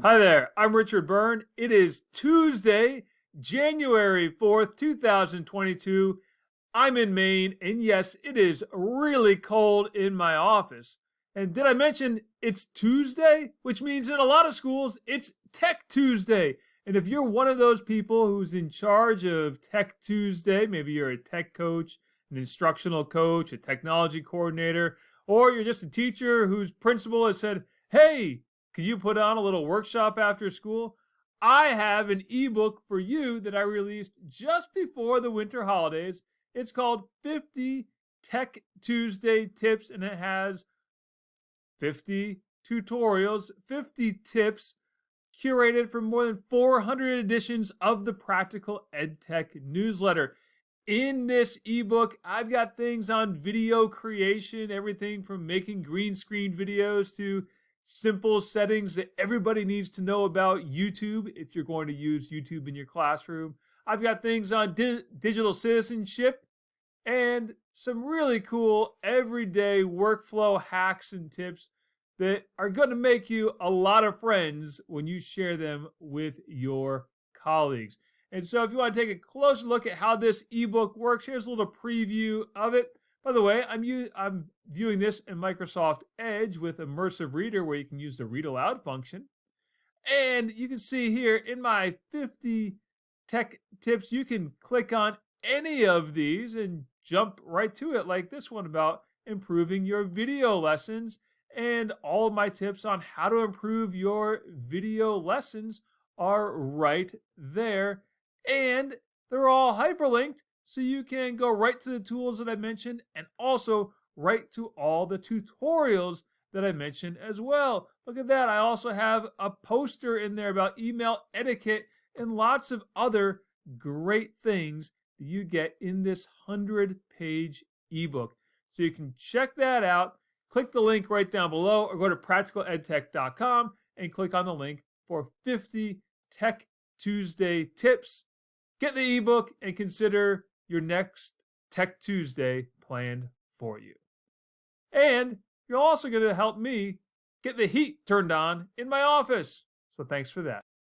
Hi there, I'm Richard Byrne. It is Tuesday, January 4th, 2022. I'm in Maine, and yes, it is really cold in my office. And did I mention it's Tuesday? Which means in a lot of schools, it's Tech Tuesday. And if you're one of those people who's in charge of Tech Tuesday, maybe you're a tech coach, an instructional coach, a technology coordinator, or you're just a teacher whose principal has said, hey, could you put on a little workshop after school? I have an ebook for you that I released just before the winter holidays. It's called 50 Tech Tuesday Tips, and it has 50 tutorials, 50 tips curated from more than 400 editions of the Practical EdTech newsletter. In this ebook, I've got things on video creation, everything from making green screen videos to simple settings that everybody needs to know about YouTube if you're going to use YouTube in your classroom. I've got things on digital citizenship and some really cool everyday workflow hacks and tips that are going to make you a lot of friends when you share them with your colleagues. And so if you want to take a closer look at how this ebook works, here's a little preview of it. By the way, I'm viewing this in Microsoft Edge with Immersive Reader, where you can use the read aloud function. And you can see here in my 50 tech tips, you can click on any of these and jump right to it, like this one about improving your video lessons. And all of my tips on how to improve your video lessons are right there. And they're all hyperlinked, so you can go right to the tools that I mentioned and also right to all the tutorials that I mentioned as well. Look at that. I also have a poster in there about email etiquette and lots of other great things that you get in this 100-page ebook. So you can check that out. Click the link right down below or go to practicaledtech.com and click on the link for 50 Tech Tuesday tips. Get the ebook and consider your next Tech Tuesday planned for you. And you're also going to help me get the heat turned on in my office. So thanks for that.